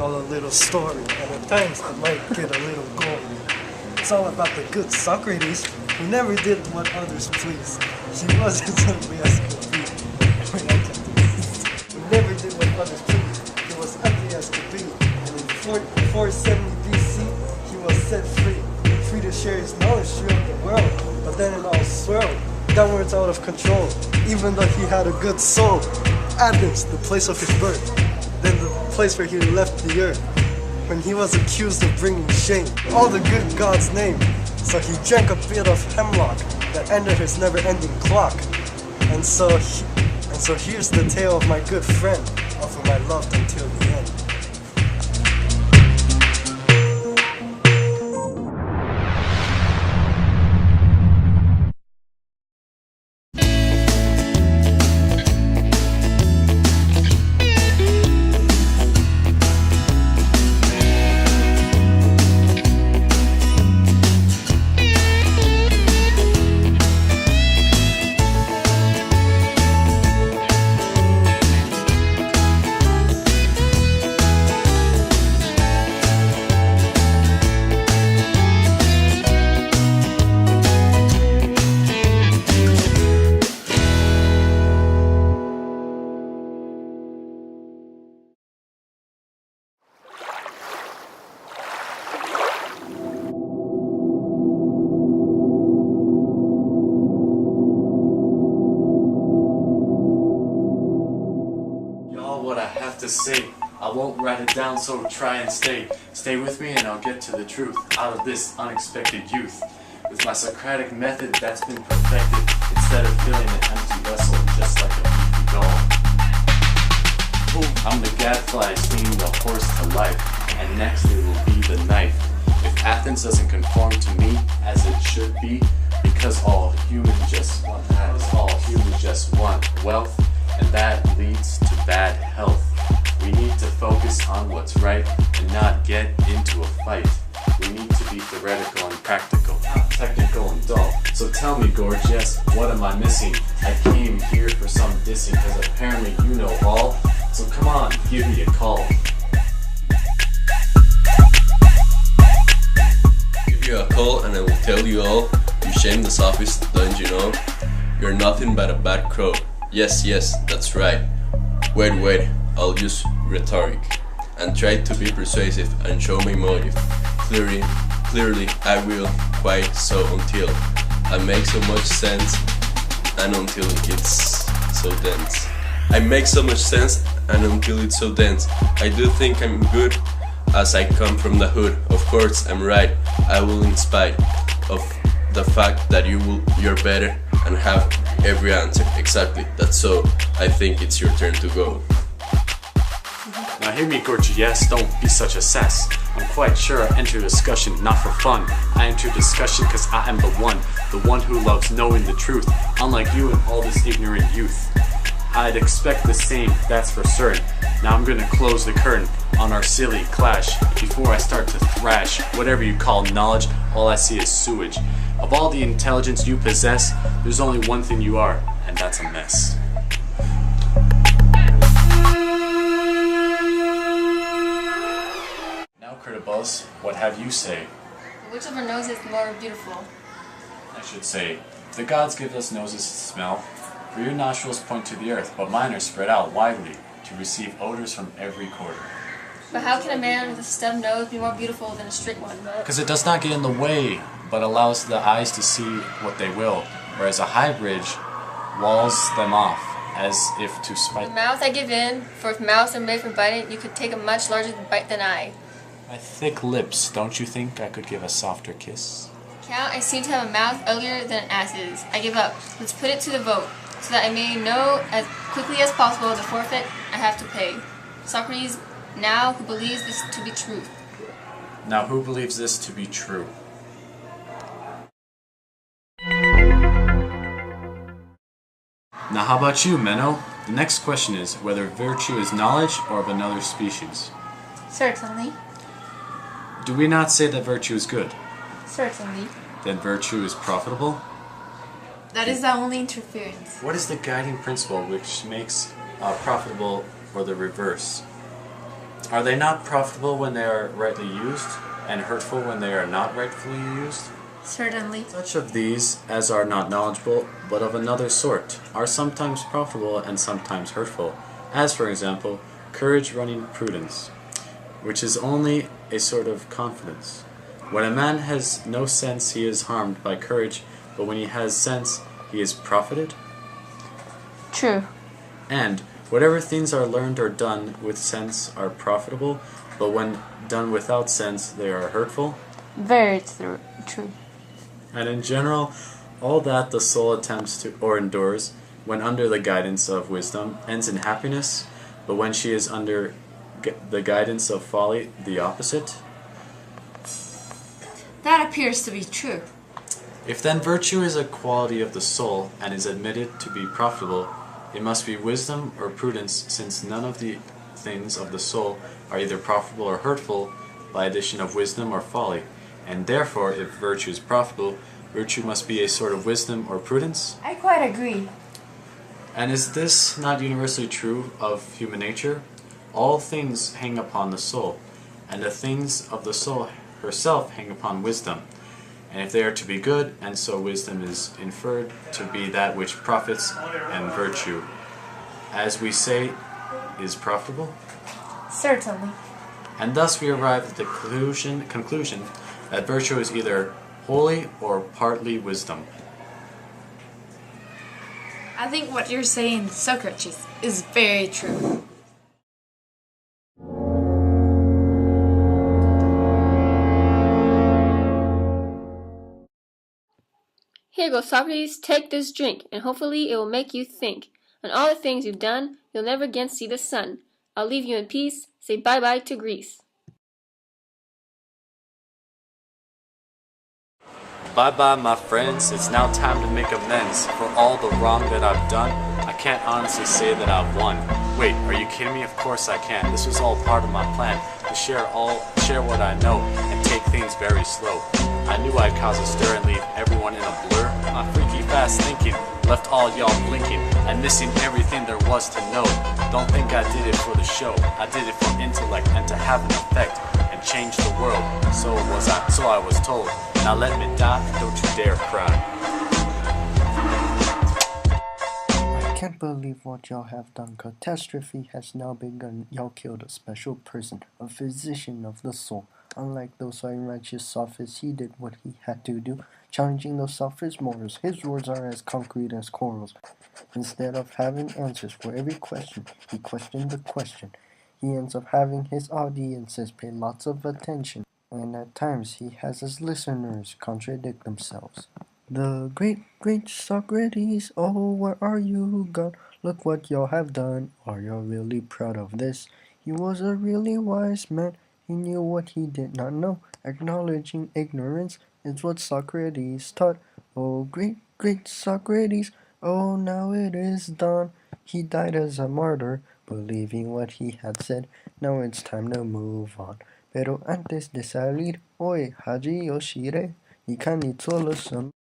y'all a little story, and at times it might get a little gory. It's all about the good Socrates, who never did what others please. He wasn't ugly as could be. Wait, I can't do this. Who never did what others please. He was ugly as could be. And in 470 BC, he was set free. Free to share his knowledge throughout the world. But then it all swirled, downwards out of control. Even though he had a good soul. Athens, the place of his birth. Then the place where he left the earth. When he was accused of bringing shame, all the good God's name. So he drank a bit of hemlock that ended his never-ending clock. And so here's the tale of my good friend, of whom I loved until the end. What I have to say, I won't write it down, so try and stay with me and I'll get to the truth out of this unexpected youth. With my Socratic method that's been perfected, instead of filling an empty vessel just like a beefy doll. I'm the gadfly stinging the horse to life, and next it will be the knife. If Athens doesn't conform to me as it should be, because all humans just want wealth, and that leads to bad health. We need to focus on what's right and not get into a fight. We need to be theoretical and practical, not technical and dull. So tell me, gorgeous, what am I missing? I came here for some dissing, cause apparently you know all. So come on, give me a call. Give you a call and I will tell you all. You shame the sophist, don't you know? You're nothing but a bad crow. Yes, that's right. Wait, I'll use rhetoric and try to be persuasive and show my motive. Clearly, I will quite so until I make so much sense and until it gets so dense. I make so much sense and until it's so dense. I do think I'm good as I come from the hood. Of course, I'm right. I will in spite of the fact that you're better and have every answer. Exactly, that's so. I think it's your turn to go. Now hear me, gorgeous, don't be such a sass. I'm quite sure I enter discussion not for fun. I enter discussion cause I am the one who loves knowing the truth, unlike you and all this ignorant youth. I'd expect the same, that's for certain. Now I'm gonna close the curtain on our silly clash. Before I start to thrash whatever you call knowledge, all I see is sewage. Of all the intelligence you possess, there's only one thing you are, and that's a mess. Now, Critabuzz, what have you say? Which of our noses is more beautiful? I should say, if the gods give us noses to smell, for your nostrils point to the earth, but mine are spread out widely to receive odors from every quarter. But how can a man with a stub nose be more beautiful than a straight one? Because it does not get in the way, but allows the eyes to see what they will, whereas a high bridge walls them off, as if to spite. The mouth I give in, for if mouths are made for biting, you could take a much larger bite than I. My thick lips, don't you think I could give a softer kiss? Count, I seem to have a mouth uglier than an ass's. I give up. Let's put it to the vote, so that I may know as quickly as possible the forfeit I have to pay. Socrates, now who believes this to be true? Now who believes this to be true? Now how about you, Menno? The next question is whether virtue is knowledge or of another species. Certainly. Do we not say that virtue is good? Certainly. Then virtue is profitable? That is the only interference. What is the guiding principle which makes profitable or the reverse? Are they not profitable when they are rightly used, and hurtful when they are not rightfully used? Certainly. Such of these as are not knowledgeable, but of another sort, are sometimes profitable and sometimes hurtful, as for example, courage running prudence, which is only a sort of confidence. When a man has no sense, he is harmed by courage, but when he has sense, he is profited. True. And whatever things are learned or done with sense are profitable, but when done without sense, they are hurtful. Very true. And in general, all that the soul attempts to or endures, when under the guidance of wisdom, ends in happiness, but when she is under the guidance of folly, the opposite. That appears to be true. If then virtue is a quality of the soul, and is admitted to be profitable, it must be wisdom or prudence, since none of the things of the soul are either profitable or hurtful by addition of wisdom or folly. And therefore, if virtue is profitable, virtue must be a sort of wisdom or prudence. I quite agree. And is this not universally true of human nature? All things hang upon the soul, and the things of the soul herself hang upon wisdom. And if they are to be good, and so wisdom is inferred to be that which profits, and virtue, as we say, is profitable. Certainly. And thus we arrive at the conclusion that virtue is either wholly or partly wisdom. I think what you're saying, Socrates, is very true. Here goes Socrates, take this drink, and hopefully it will make you think. On all the things you've done, you'll never again see the sun. I'll leave you in peace, say bye-bye to Greece. Bye-bye, my friends. It's now time to make amends for all the wrong that I've done. I can't honestly say that I've won. Wait, are you kidding me? Of course I can. This was all part of my plan, to share what I know and take things very slow. I knew I'd cause a stir and leave everyone in a blur. My freaky fast thinking left all y'all blinking and missing everything there was to know. Don't think I did it for the show. I did it for intellect and to have an effect and change the world. So I was told. Now let me die, don't you dare cry. I can't believe what y'all have done. Catastrophe has now begun. Y'all killed a special person, a physician of the soul. Unlike those unrighteous sophists, he did what he had to do, challenging those sophist morals. His words are as concrete as corals. Instead of having answers for every question, he questioned the question. He ends up having his audiences pay lots of attention, and at times he has his listeners contradict themselves. The great Socrates, oh, where are you gone? Look what y'all have done. Are y'all really proud of this? He was a really wise man. He knew what he did not know. Acknowledging ignorance is what Socrates taught. Oh, great Socrates, oh, now it is done. He died as a martyr, believing what he had said. Now it's time to move on. Pero antes de salir, oye, Haji Yoshire, y can you tell us some